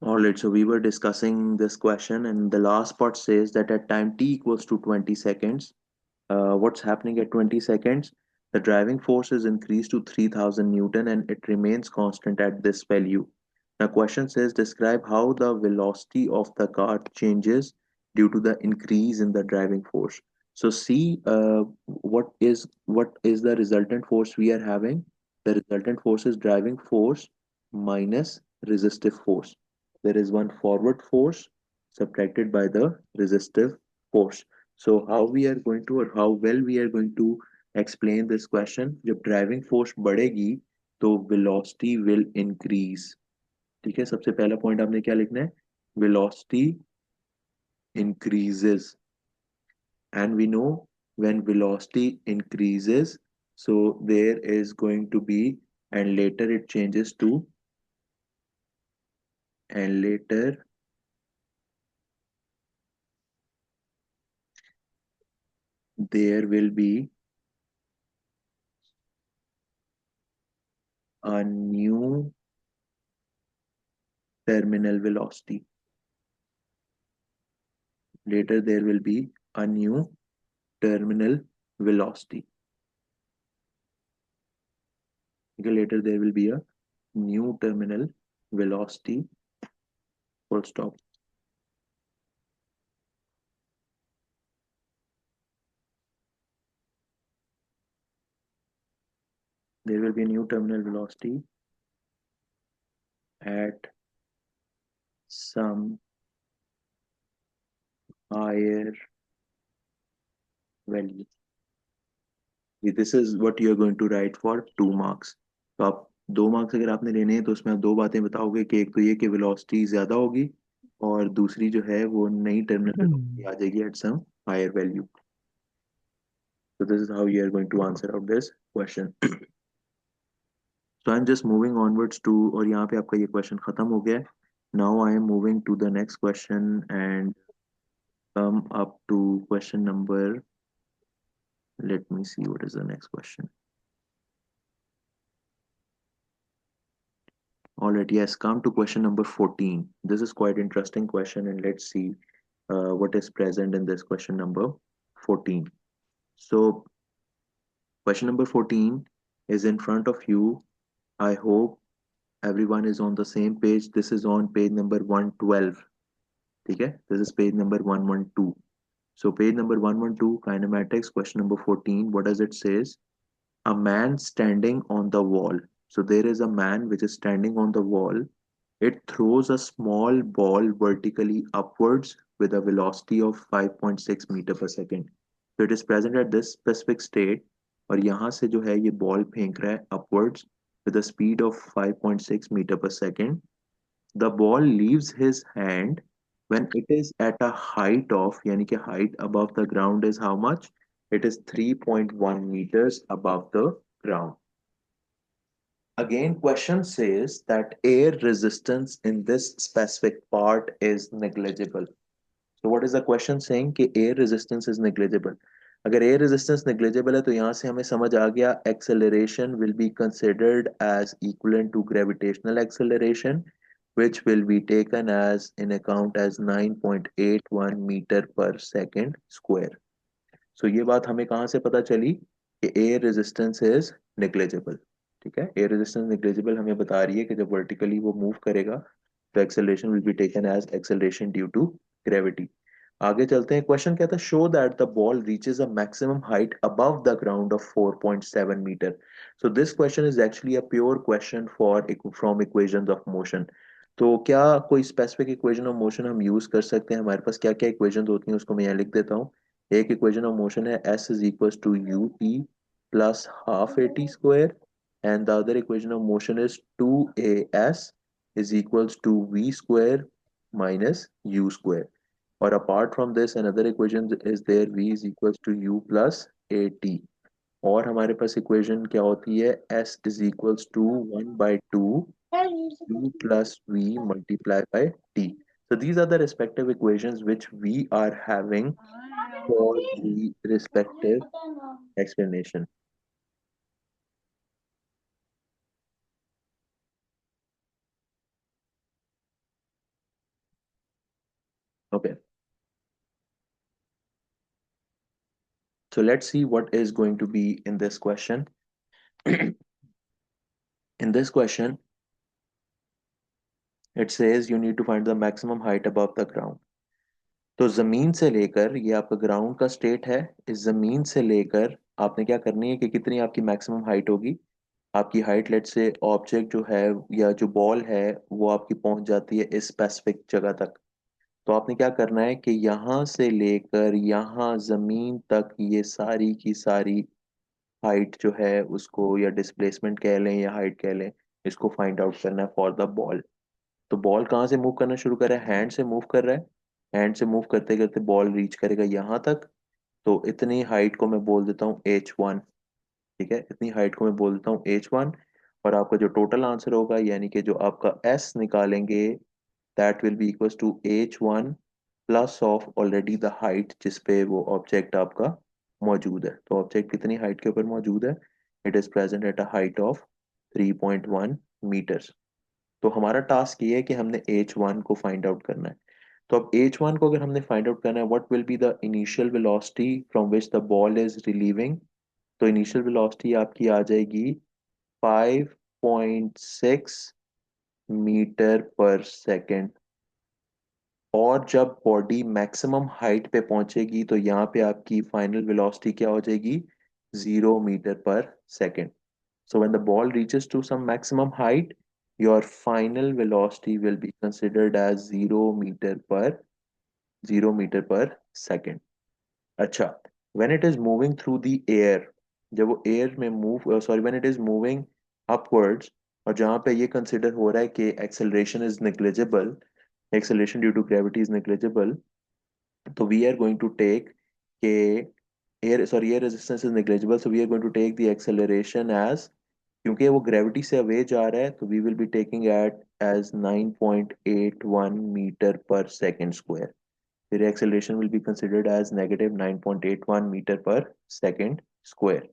All right, so we were discussing this question, and the last part says that at time t equals to 20 seconds, what's happening at 20 seconds? The driving force is increased to 3000 Newton and it remains constant at this value. The question says describe how the velocity of the car changes due to the increase in the driving force. So see what is the resultant force we are having? The resultant force is driving force minus resistive force. There is one forward force subtracted by the resistive force. So how we are going to or how well we are going to explain this question? जब driving force बढ़ेगी तो velocity will increase. ठीक है, सबसे पहला point आपने क्या लिखना है? Velocity increases, and we know when velocity increases, so there is going to be, and later it changes to, and later there will be a new terminal velocity. Later there will be a new terminal velocity. Okay, later there will be a new terminal velocity, full stop. There will be a new terminal velocity at some higher value. This is what you are going to write for 2 marks. तो आप 2 marks अगर आपने लेने हैं तो उसमें आप दो बातें बताओगे कि एक तो ये कि वेलोसिटी ज्यादा होगी और दूसरी जो है वो नई टर्मिनल वेलोसिटी आ जाएगी at some higher value. So this is how you are going to answer out this question. So I'm just moving onwards to, और यहाँ पे आपका ये question खत्म हो गया है. Now I am moving to the next question and come up to question number. Let me see what is the next question. All right, yes, come to question number 14. This is quite interesting question, and let's see what is present in this question number 14. So question number 14 is in front of you. I hope everyone is on the same page. This is on page number 112. Okay, this is page number 112. So page number 112, kinematics, question number 14. What does it says? A man standing on the wall. So there is a man which is standing on the wall. It throws a small ball vertically upwards with a velocity of 5.6 meter per second. So it is present at this specific state. और यहाँ से जो है ये ball फेंक रहा है upwards with a speed of 5.6 meter per second. The ball leaves his hand when it is at a height of, यानी कि height above the ground is how much? It is 3.1 meters above the ground. Again, question says that air resistance in this specific part is negligible. So what is the question saying? कि air resistance is negligible. अगर air resistance negligible है तो यहाँ से हमें समझ आ गया acceleration will be considered as equivalent to gravitational acceleration, which will be taken as in account as 9.81 meter per second square. So ये बात हमें कहाँ से पता चली कि air resistance is negligible. ठीक है, एयर रेजिस्टेंस नेग्लिजिबल हमें बता रही है कि जब वर्टिकली वो मूव करेगा तो acceleration will be taken as acceleration due to gravity. आगे चलते हैं. क्वेश्चन कहता है show that the ball reaches a maximum height above the ground of 4.7 meter. So this question is actually a pure question for from equations of motion. तो क्या कोई specific equation of motion हम use कर सकते हैं? हमारे पास क्या क्या इक्वेशन होती हैं उसको मैं यहाँ लिख देता हूँ. एक इक्वेशन ऑफ मोशन है s is equal to u t plus half a t square, and the other equation of motion is 2as is equals to v square minus u square. Or apart from this another equation is there, v is equals to u plus at. और हमारे पास equation क्या होती है? s is equals to 1 by 2 u plus v multiplied by t. So these are the respective equations which we are having for the respective explanation. Okay, so let's see what is going to be in this question. In this question, it says you need to find the maximum height above the ground. तो जमीन से लेकर, ये आपका ground का state है, इस जमीन से लेकर आपने क्या करनी है कि कितनी आपकी मैक्सिमम हाइट होगी। आपकी हाइट लेट से ऑब्जेक्ट जो है या जो बॉल है वो आपकी पहुंच जाती है इस स्पेसिफिक जगह तक। तो आपने क्या करना है कि यहाँ से लेकर यहाँ जमीन तक ये सारी की सारी हाइट जो है उसको, या डिस्प्लेसमेंट कह लें या हाइट कह लें, इसको फाइंड आउट करना है फॉर द बॉल। तो बॉल कहाँ से मूव करना शुरू कर रहा है, हैंड से मूव कर रहा है। हैंड से मूव करते करते बॉल रीच करेगा यहाँ तक। तो इतनी हाइट को मैं बोल देता हूँ H1। ठीक है, इतनी हाइट को मैं बोल देता हूँ H1। और आपका जो टोटल आंसर होगा, यानी कि जो आपका S निकालेंगे, that will be equal to H1 plus of already the height जिस पे वो ऑब्जेक्ट आपका मौजूद है। तो ऑब्जेक्ट कितनी हाइट के ऊपर मौजूद है, it is present at a height of 3.1 meters. तो हमारा टास्क ये है कि हमने H1 को फाइंड आउट करना है। तो अब H1 को अगर हमने फाइंड आउट करना है, what will be the initial velocity from which the ball is relieving. तो इनिशियल वेलोसिटी आपकी आ जाएगी 5.6 मीटर पर सेकेंड। और जब बॉडी मैक्सिमम हाइट पे पहुंचेगी तो यहाँ पे आपकी फाइनल वेलोसिटी क्या हो जाएगी, 0 metre per second. So when the ball reaches to some maximum height, your final velocity will be considered as 0 metre per second. अच्छा, when it is moving through the air, जब वो air में move, sorry, when it is moving upwards, और जहाँ पे ये consider हो रहा है कि acceleration is negligible, acceleration due to gravity is negligible, तो we are going to take के air resistance is negligible, so we are going to take the acceleration as, क्योंकि वो ग्रेविटी से अवे जा रहा है, तो we will be taking at as 9.81 meter per second square. फिर acceleration will be considered as negative 9.81 meter per second square.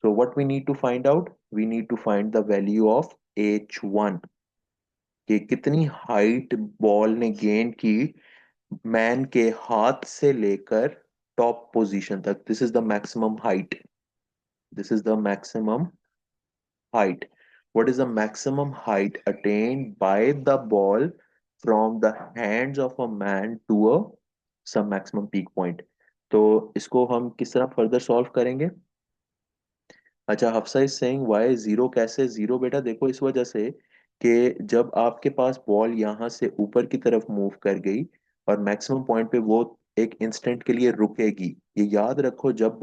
So what we need to find out, we need to find the value of H1, कि कितनी height ball ने gain की man के हाथ से लेकर top position तक। This is the maximum height, this is the maximum height. What is the maximum height attained by the ball from the hands of a man to a some maximum peak point? तो इसको हम किस तरह further solve करेंगे। अच्छा, Hafsa is saying why zero, कैसे zero बेटा, देखो इस वजह से कि जब आपके पास बॉल यहाँ से ऊपर की तरफ मूव कर गई और मैक्सिमम पॉइंट पे वो एक इंस्टेंट के लिए रुकेगी। ये याद रखो, जब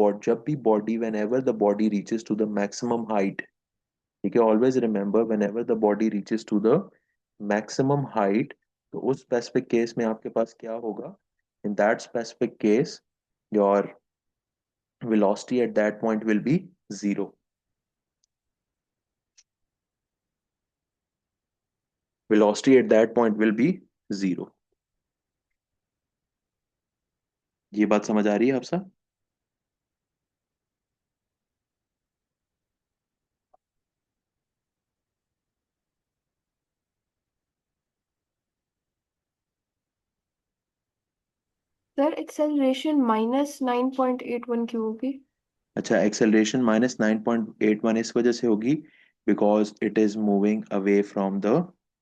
भी body, whenever the body reaches to the maximum height, ठीक है, always remember whenever the body reaches to the maximum height, तो उस स्पेसिफिक केस में आपके पास क्या होगा, in that specific case your velocity at that point will be zero. Velocity at that point will be zero. ये बात समझ आ रही है आपसा। सर एक्सेलरेशन -9.81 क्यों होगी? अच्छा, एक्सेलरेशन -9.81 इस वजह से होगी because it is moving away from the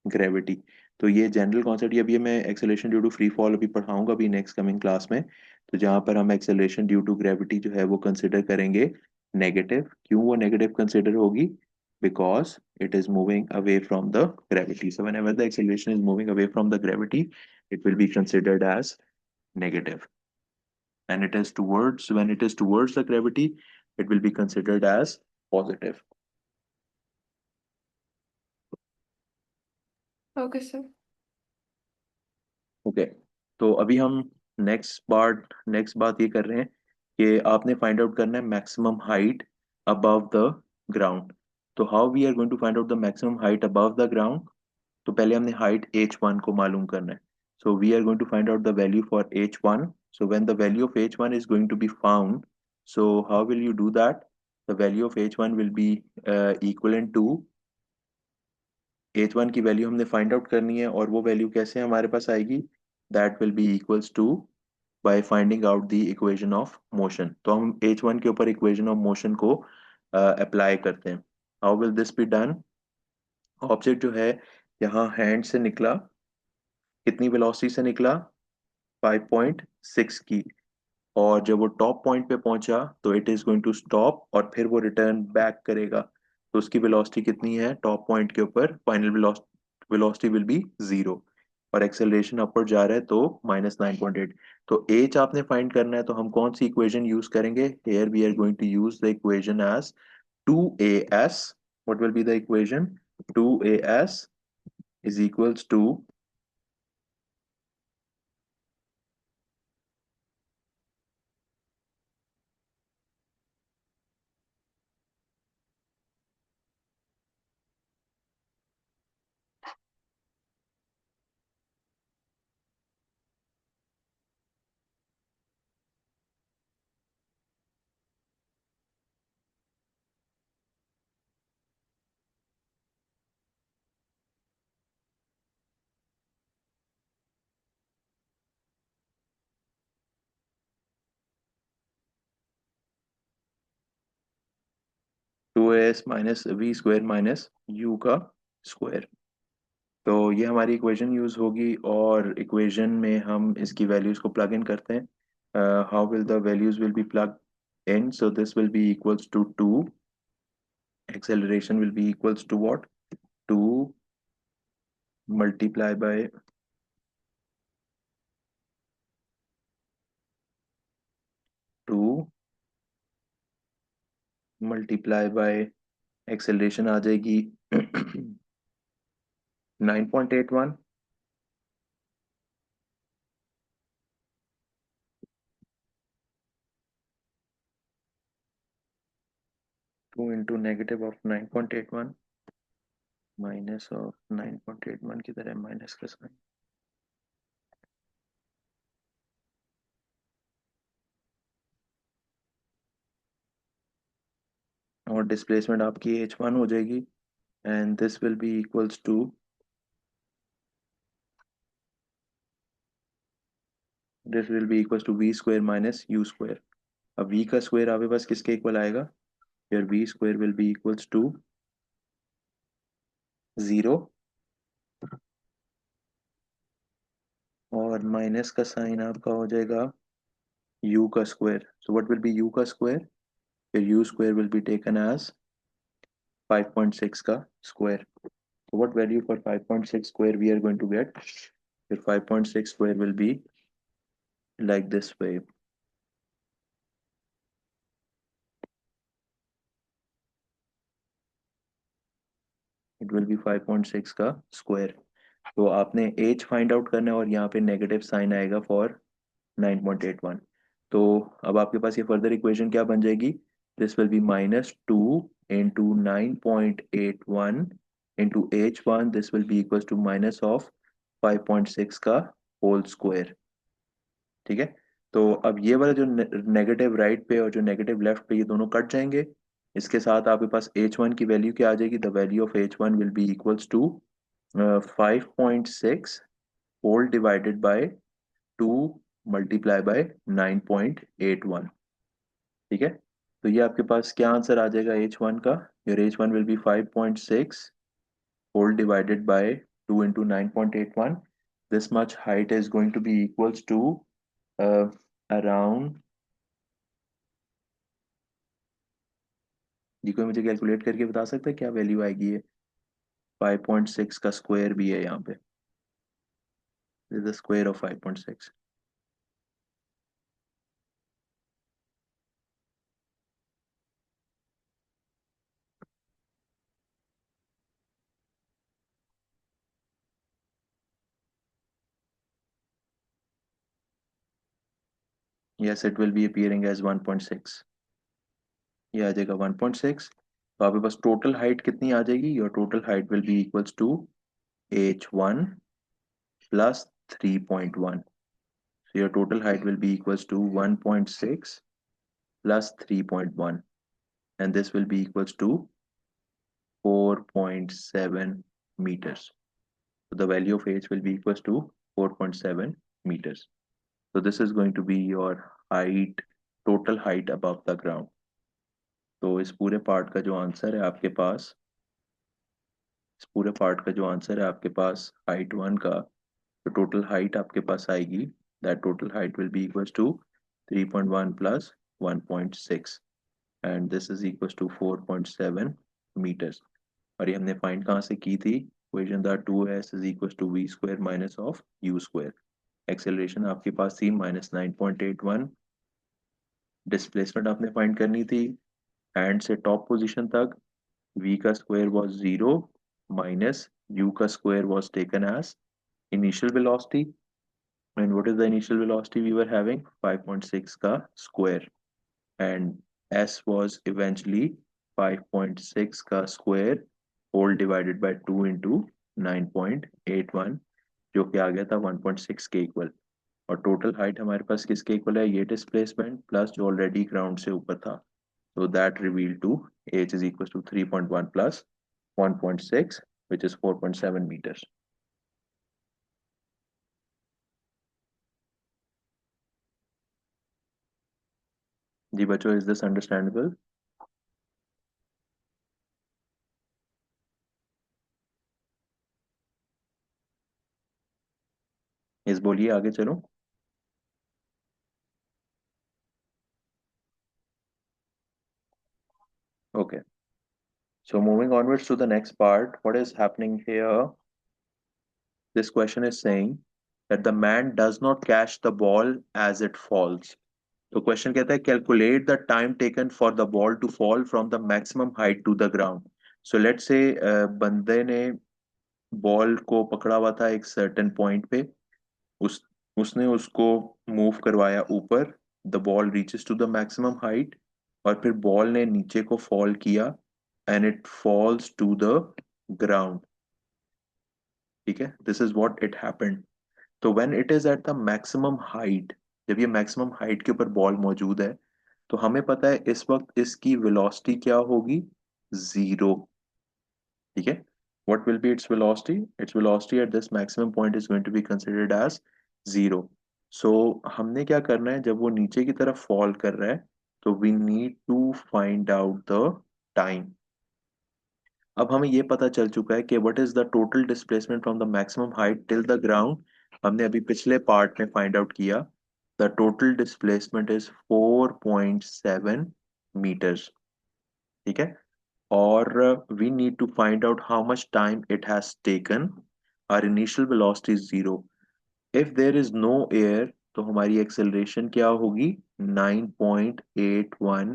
gravity. तो ये जनरल कॉन्सेप्ट, अभी मैं acceleration due to free fall अभी पढ़ाऊंगा अभी नेक्स्ट कमिंग क्लास में। तो जहाँ पर हम एक्सेलरेशन ड्यू टू ग्रेविटी जो है वो कंसिडर करेंगे नेगेटिव। क्यों वो नेगेटिव कंसिडर होगी, because it is moving away from the gravity. So whenever the acceleration is moving away from the gravity, it will be considered as negative. And it is towards, when it is towards the gravity, it will be considered as positive. Okay sir. Okay, तो अभी हम next बात ये कर रहे हैं कि आपने फाइंड आउट करना है maximum height above the ground. तो how we are going to find out the maximum height above the ground. तो पहले हमने हाइट H1 को मालूम करना है। So we are going to find out the value for H1। So when the value of H1 is going to be found, so how will you do that? The value of H1 will be equivalent to, H1 की value हमने find out करनी है और वो value कैसे हमारे पास आएगी, that will be equals to by finding out the equation of motion. तो हम h1 के ऊपर equation of motion को अप्लाई करते हैं. How will this be done? Object जो है यहाँ हैंड से निकला, कितनी वेलोसिटी से निकला? 5.6 की. और जब वो टॉप पॉइंट पे पहुंचा तो it is going to stop और फिर वो रिटर्न बैक करेगा. तो उसकी वेलोसिटी कितनी है टॉप पॉइंट के ऊपर? Final velocity will be 0. और एक्सेलरेशन अपवर्ड जा रहा है तो -9.8. तो एच आपने फाइंड करना है तो हम कौन सी इक्वेशन यूज करेंगे? Here we are going to use the equation as 2as. What will be the equation? 2as is equals to 2as minus v square minus u का स्क्वायर. तो ये हमारी इक्वेशन यूज होगी और इक्वेशन में हम इसकी वैल्यूज को प्लग इन करते हैं. How will the values will be plug in? So this will be equals to 2. Acceleration will be equals to what? 2 multiply by 2 multiply by acceleration आ जाएगी 9.81. 2 into negative of 9.81 minus of 9.81 किधर है minus का sign? और displacement आपकी h1 हो जाएगी and this will be equals to v square minus u square. अब v का स्क्वायर आपके पास किसके इक्वल आएगा? Here v square will be equals to 0 और माइनस का साइन आपका हो जाएगा u का square. So what will be u का square? Here u square will be taken as 5.6 का square. So what value for 5.6 square we are going to get? Here 5.6 square will be like this way. It will be 5.6 का square. तो आपने as find out करना है और यहाँ पे negative sign आएगा फॉर 9.81. तो अब आपके पास ये फर्दर इक्वेशन क्या बन जाएगी? This will be -2 into 9.81 into h1. This will be equal to minus of 5.6 का होल स्क्वायर. ठीक है. तो अब ये वाला जो नेगेटिव राइट पे और जो नेगेटिव लेफ्ट पे ये दोनों कट जाएंगे. इसके साथ आपके पास h1 की वैल्यू क्या आ जाएगी? The value of h1 will be equals to 5.6 whole divided by 2 multiply by 9.81. ठीक है. तो ये आपके पास क्या आंसर आ जाएगा h1 का? Your h1 will B 5.6 whole divided by 2 into 9.81. This much height is going to be equals to uh, around. जी कोई मुझे कैलकुलेट करके बता सकता है क्या वैल्यू आएगी? ये 5.6 का स्क्वायर भी है यहाँ पे. This is the square of 5.6. Yes, it will be appearing as 1.6. ये आ जाएगा 1.6. तो आपके पास टोटल हाइट कितनी आ जाएगी? Your total height will be equals to h1 plus 3.1. So your total height will be equals to 1.6 plus 3.1, and this will be equals to 4.7 meters. So the value of h will be equals to 4.7 meters. So this is going to be your height, total height above the ground. तो इस पूरे part का जो answer है आपके पास, इस पूरे part का जो आंसर है आपके पास हाइट 1 का, तो टोटल हाइट आपके पास आएगी, that total height will be equals to 3.1 plus 1.6 and this is equals to 4.7 meters. और ये हमने फाइंड कहाँ से की थी, equation the 2s is equals to v square minus of u square. Acceleration आपके पास थी -9.81, डिस्प्लेसमेंट आपने फाइंड करनी थी हैंड से टॉप पोजीशन तक, v का स्क्वायर वाज 0 माइनस u का square was taken as initial velocity, and what is the initial velocity we were having, 5.6 ka square, and s was eventually 5.6 ka square whole divided by 2 into 9.81, जो कि आ गया था 1.6 के equal. और total height हमारे पास किसके equal है, ये डिस्प्लेसमेंट प्लस जो ऑलरेडी ग्राउंड से ऊपर था, so that revealed to h is equals to 3.1 plus 1.6 which is 4.7 meters. जी बच्चों, is this understandable? इस बोलिए आगे चलो। Okay, so moving onwards to the next part, what is happening here? This question is saying that the man does not catch the ball as it falls. तो question कहता है calculate the time taken for the ball to fall from the maximum height to the ground. So let's say बंदे ने ball को पकड़ा हुआ था एक सर्टेन पॉइंट पे, उस उसने उसको मूव करवाया ऊपर, the ball reaches to the maximum height, और फिर बॉल ने नीचे को फॉल किया and it falls to the ground. ठीक है, this is what it happened. तो when it is at the maximum height, जब ये मैक्सिमम हाइट के ऊपर बॉल मौजूद है, तो हमें पता है इस वक्त इसकी वेलोसिटी क्या होगी, जीरो। ठीक है, what will be its velocity, its velocity at this maximum point is going to be considered as zero. So हमने क्या करना है, जब वो नीचे की तरफ फॉल कर रहा है, तो we need to find out the time. अब हमें ये पता चल चुका है कि what is the total displacement from the maximum height till the ground, हमने अभी पिछले पार्ट में फाइंड आउट किया, the total displacement is 4.7 meters। ठीक है, or we need to find out how much time it has taken, our initial velocity is 0, if there is no air तो हमारी acceleration क्या होगी, 9.81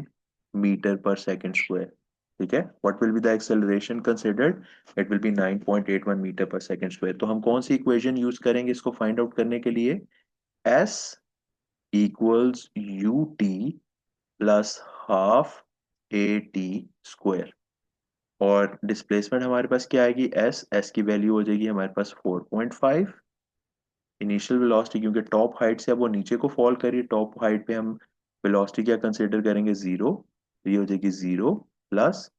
मीटर पर सेकेंड स्क्वायर। ठीक है, what will be the acceleration considered, it will be 9.81 meter per second square. तो हम कौन सी इक्वेशन यूज करेंगे इसको फाइंड आउट करने के लिए, s equals ut plus half a t square, और डिस्प्लेसमेंट हमारे पास क्या आएगी, एस, एस की वैल्यू हो जाएगी हमारे पास 4.5, इनिशियल वेलोसिटी क्योंकि टॉप हाइट से अब वो नीचे को फॉल करिए, टॉप हाइट पे हम वेलोसिटी क्या कंसीडर करेंगे, जीरो, तो ये हो जाएगी जीरो प्लस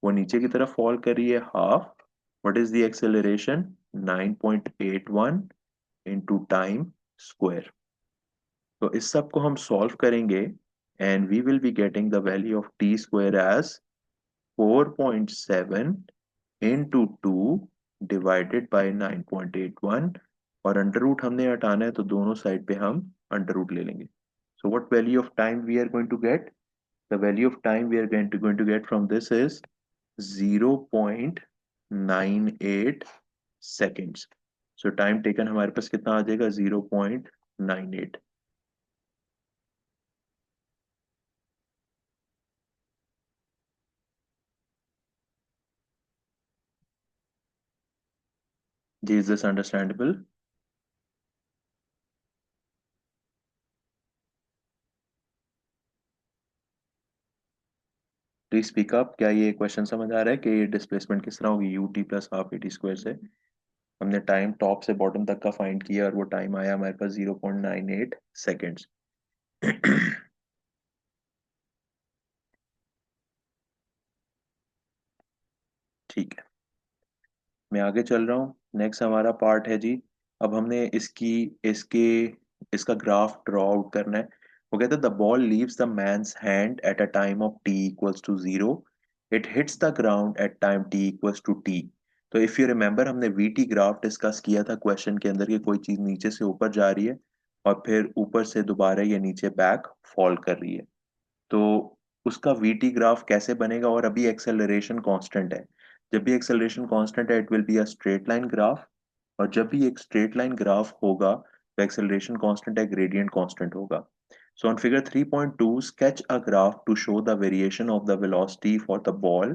वो नीचे की तरफ फॉल कर रही है half, what is the acceleration, 9.81 into time square. तो इस सब को हम सॉल्व करेंगे and we will be getting the value of t square as 4.7 into 2 divided by 9.81, और अंडर रूट हमने हटाना है तो दोनों साइड पे हम अंडर रूट ले लेंगे। So what value of time we are going to get? The value of time we are going to get from this is 0.98 seconds. So time taken हमारे पास कितना आ जाएगा, 0.98। जी, is this understandable? Please speak up, क्या ये question समझ आ रहा है कि ये डिस्प्लेसमेंट किस तरह होगी, you t plus half a t square से। हमने टाइम टॉप से बॉटम तक का फाइंड किया और वो टाइम आया हमारे पास 0.98 सेकेंड्स। ठीक है, मैं आगे चल रहा हूँ, नेक्स्ट हमारा पार्ट है जी। अब हमने इसकी इसके इसका ग्राफ ड्रॉ आउट करना है। वो कहते हैं the ball leaves the man's hand at a time of t equals to 0, it hits the ground at time t equals to t। तो इफ यू रिमेंबर हमने वीटी ग्राफ डिस्कस किया था question के अंदर कि कोई चीज नीचे से ऊपर जा रही है और फिर ऊपर से दोबारा ये नीचे बैक फॉल कर रही है। तो उसका वीटी ग्राफ कैसे बनेगा, और अभी एक्सेलरेशन कांस्टेंट है। जब भी एक्सेलरेशन कांस्टेंट है it will be a straight line graph, और जब भी एक स्ट्रेट लाइन ग्राफ होगा तो एक्सेलरेशन कांस्टेंट है, ग्रेडियंट कांस्टेंट होगा। So on figure 3.2, sketch a graph to show the variation of the velocity for the ball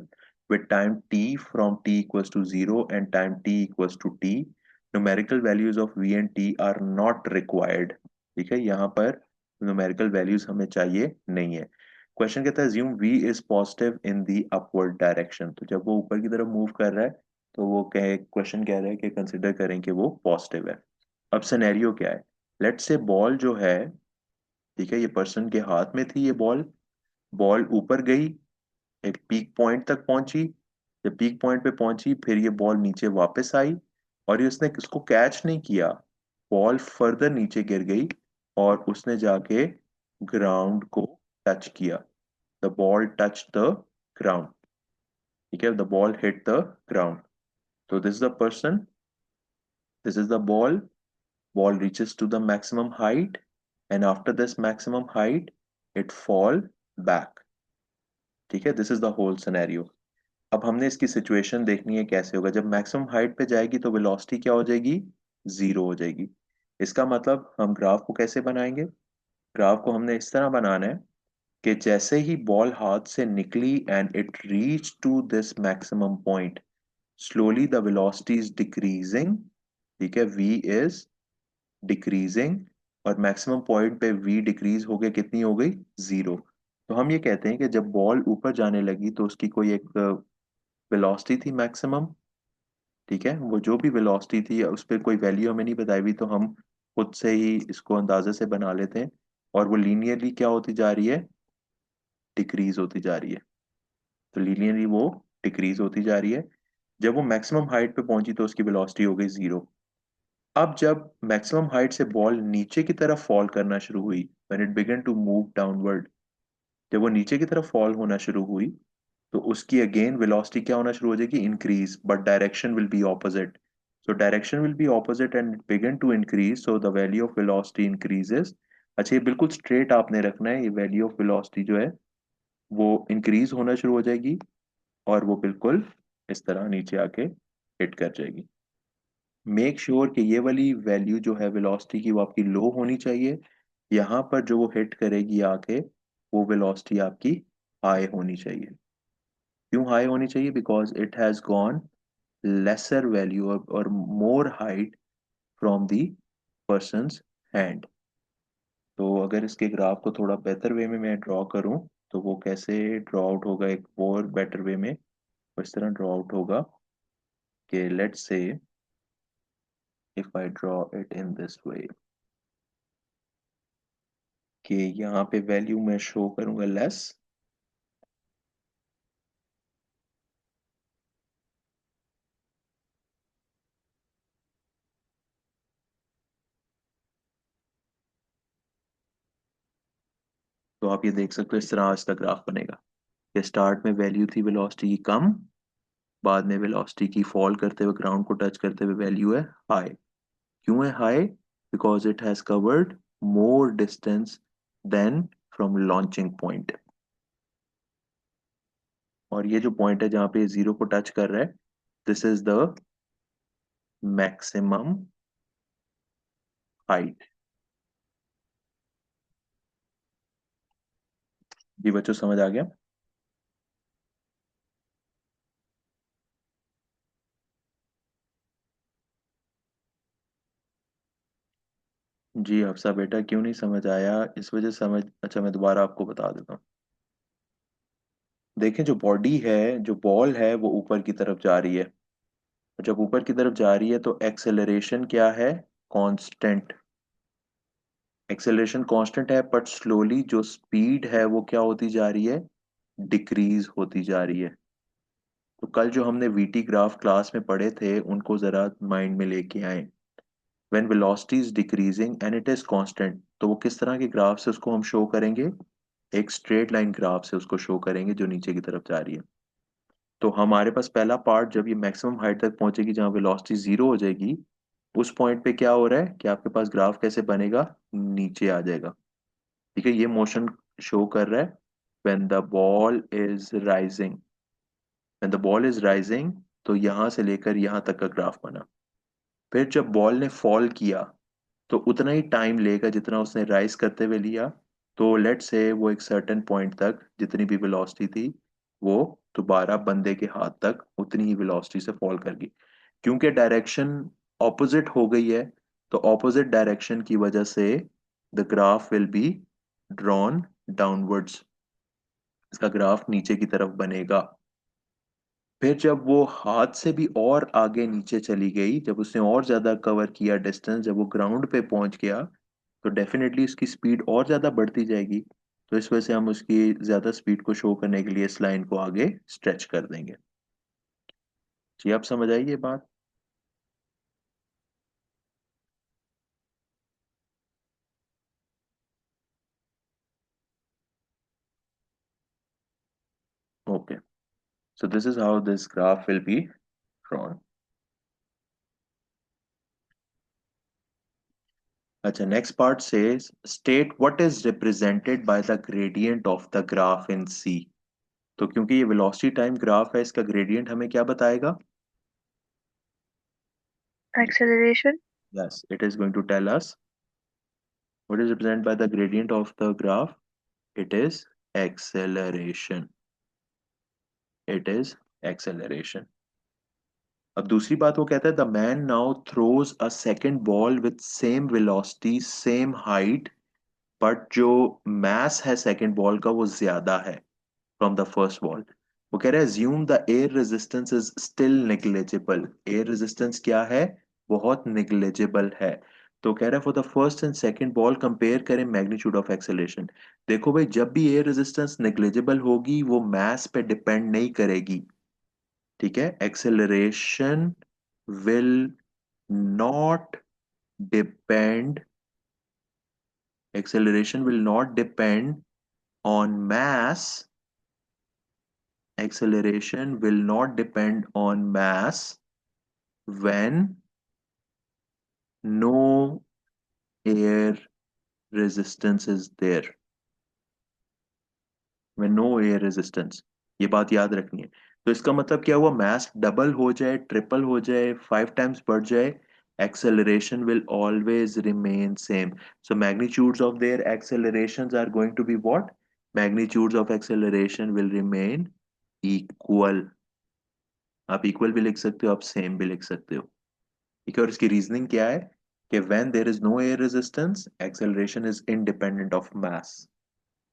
with time t from t equals to 0 and time t equals to t. Numerical values of v and t are not required. ठीक है, यहाँ पर numerical values हमें चाहिए नहीं है। Question कहता है assume v is positive in the upward direction। तो जब वो ऊपर की तरफ मूव कर रहा है तो वो कहे क्वेश्चन कह रहा है कि कंसिडर करें कि वो पॉजिटिव है। अब सिनेरियो क्या है, लेट्स से बॉल जो है, ठीक है, ये पर्सन के हाथ में थी ये बॉल, बॉल ऊपर गई, एक पीक पॉइंट तक पहुंची। जब पीक पॉइंट पे पहुंची फिर ये बॉल नीचे वापस आई, और ये उसने इसको कैच नहीं किया, बॉल फर्दर नीचे गिर गई और उसने जाके ग्राउंड को टच किया। The ball touch the ground, ठीक है, the ball hit the ground. तो this is the person, this is the ball, ball reaches to the maximum height, and after this maximum height it fall back। ठीक है, this is the whole scenario. अब हमने इसकी situation देखनी है कैसे होगा। जब मैक्सिमम हाइट पे जाएगी तो वेलोसिटी क्या हो जाएगी, जीरो हो जाएगी। इसका मतलब हम ग्राफ को कैसे बनाएंगे, ग्राफ को हमने इस तरह बनाना है कि जैसे ही बॉल हाथ से निकली and it reach to this maximum point, slowly the velocity is decreasing. ठीक है, v इज डिक्रीजिंग, और मैक्सिमम पॉइंट पे v डिक्रीज हो गया, कितनी हो गई, जीरो। तो हम ये कहते हैं कि जब बॉल ऊपर जाने लगी तो उसकी कोई एक वेलोसिटी थी मैक्सिमम। ठीक है, वो जो भी वेलोसिटी थी उस पर कोई वैल्यू हमें नहीं बताई हुई, तो हम खुद से ही इसको अंदाजे से बना लेते हैं, और वो लीनियरली क्या होती जा रही है, डिक्रीज होती जा रही है। तो लीनियरली वो डिक्रीज होती जा रही है। जब वो मैक्सिमम हाइट पे पहुंची तो उसकी वेलोसिटी हो गई जीरो। अब जब मैक्सिमम हाइट से बॉल नीचे की तरफ फॉल करना शुरू हुई, when it began to move downward, जब वो नीचे की तरफ फॉल होना शुरू हुई तो उसकी अगेन वेलोसिटी क्या होना शुरू हो जाएगी, increase, but direction will be opposite. So direction will be opposite and it began to increase, so the value of velocity increases. अच्छा, ये बिल्कुल स्ट्रेट आपने रखना है, ये वैल्यू ऑफ वेलोसिटी जो है वो इंक्रीज होना शुरू हो जाएगी, और वो बिल्कुल इस तरह नीचे आके हिट कर जाएगी। मेक श्योर कि ये वाली वैल्यू जो है वेलोसिटी की वो आपकी लो होनी चाहिए। यहाँ पर जो वो हिट करेगी आके वो वेलोसिटी आपकी हाई होनी चाहिए। क्यों हाई होनी चाहिए, because it has gone lesser value और more height from the person's hand. तो अगर इसके ग्राफ को थोड़ा बेहतर वे में मैं ड्रॉ करूं तो वो कैसे ड्रॉ आउट होगा, एक और बेटर वे में वो इस तरह ड्रॉ आउट होगा कि let's say if I draw it in this way, कि यहाँ पे वैल्यू मैं शो करूंगा लेस, तो आप ये देख सकते हो इस तरह इसका ग्राफ बनेगा कि स्टार्ट में वैल्यू थी वेलोसिटी की कम, बाद में वेलोसिटी की फॉल करते हुए ग्राउंड को टच करते हुए वैल्यू है हाई। क्यों है high, because it has covered more distance than from launching point. और ये जो पॉइंट है जहां पे जीरो को टच कर रहा है, this is the maximum height. जी बच्चों, समझ आ गया। जी हफ्सा बेटा, क्यों नहीं समझ आया, इस वजह से समझ, अच्छा मैं दोबारा आपको बता देता हूँ। देखें, जो बॉडी है, जो बॉल है वो ऊपर की तरफ जा रही है, और जब ऊपर की तरफ जा रही है तो एक्सेलरेशन क्या है, कांस्टेंट। एक्सेलरेशन कांस्टेंट है, बट स्लोली जो स्पीड है वो क्या होती जा रही है, डिक्रीज होती जा रही है। तो कल जो हमने वीटी ग्राफ क्लास में पढ़े थे उनको जरा माइंड में लेके आए। When velocity is decreasing and it is constant, तो वो किस तरह के ग्राफ से उसको हम शो करेंगे? एक स्ट्रेट लाइन ग्राफ से उसको शो करेंगे जो नीचे की तरफ जा रही है। तो हमारे पास पहला पार्ट जब ये मैक्सिमम हाइट तक पहुंचेगी जहां वेलोसिटी जीरो हो जाएगी, उस पॉइंट पे क्या हो रहा है कि आपके पास ग्राफ कैसे बनेगा? नीचे आ जाएगा। ठीक है, ये मोशन शो कर रहा है when the ball is rising. When the ball is rising, तो यहां से लेकर यहां तक का ग्राफ बना। फिर जब बॉल ने फॉल किया तो उतना ही टाइम लेगा जितना उसने राइज करते हुए लिया। तो लेट से वो एक सर्टेन पॉइंट तक जितनी भी वेलोसिटी थी वो दोबारा बंदे के हाथ तक उतनी ही वेलोसिटी से फॉल कर गई। क्योंकि डायरेक्शन ऑपोजिट हो गई है, तो ऑपोजिट डायरेक्शन की वजह से the graph will be drawn downwards. इसका ग्राफ नीचे की तरफ बनेगा। फिर जब वो हाथ से भी और आगे नीचे चली गई, जब उसने और ज्यादा कवर किया डिस्टेंस, जब वो ग्राउंड पे पहुंच गया, तो डेफिनेटली उसकी स्पीड और ज्यादा बढ़ती जाएगी। तो इस वजह से हम उसकी ज्यादा स्पीड को शो करने के लिए इस लाइन को आगे स्ट्रेच कर देंगे। जी, आप समझ आइए ये बात? Okay, so this is how this graph will be drawn. अच्छा, next part says state what is represented by the gradient of the graph in C. तो क्योंकि ये वेलोसिटी टाइम ग्राफ है, इसका ग्रेडियंट हमें क्या बताएगा? Acceleration. Yes, it is going to tell us what is represented by the gradient of the graph. It is acceleration. It is acceleration. अब दूसरी बात वो कहता है the man now throws a second ball with same velocity same height, but जो मास है second ball का वो ज्यादा है फ्रॉम द फर्स्ट बॉल। वो कह रहा है assume the air resistance is still negligible। Air resistance क्या है? बहुत negligible है। तो कह रहा है for the first and second ball compare करें मैग्नीट्यूड ऑफ एक्सेलरेशन। देखो भाई, जब भी एयर रेजिस्टेंस negligible होगी वो मास पे डिपेंड नहीं करेगी। ठीक है, acceleration will not depend, acceleration will not depend on mass, acceleration will not depend on mass when no air resistance is there। when no air resistance, ये बात याद रखनी है। तो इसका मतलब क्या हुआ? मास डबल हो जाए, ट्रिपल हो जाए, 5 टाइम्स बढ़ जाए, acceleration will always remain same। So magnitudes of their accelerations are going to be what? Magnitudes of acceleration will remain equal। आप इक्वल भी लिख सकते हो, आप सेम भी लिख सकते हो। ठीक है, और इसकी रीजनिंग क्या है कि when there is no air resistance acceleration is independent of mass.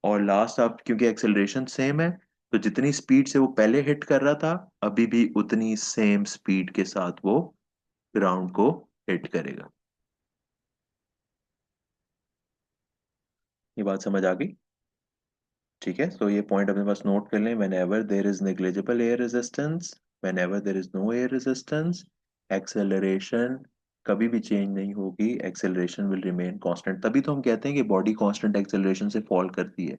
और लास्ट, आप क्योंकि एक्सेलरेशन सेम है, तो जितनी स्पीड से वो पहले हिट कर रहा था अभी भी उतनी सेम स्पीड के साथ वो ग्राउंड को हिट करेगा। ये बात समझ आ गई? ठीक है, तो ये पॉइंट अपने पास नोट कर लें। Whenever there is negligible air resistance, whenever there is no air resistance, acceleration कभी भी चेंज नहीं होगी, एक्सेलरेशन विल रिमेन कांस्टेंट। तभी तो हम कहते हैं कि बॉडी कांस्टेंट एक्सेलरेशन से फॉल करती है।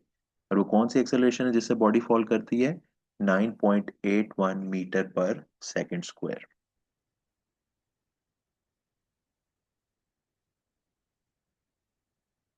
और वो कौन सी एक्सेलरेशन है जिससे बॉडी फॉल करती है? 9.81 मीटर पर सेकंड स्क्वायर।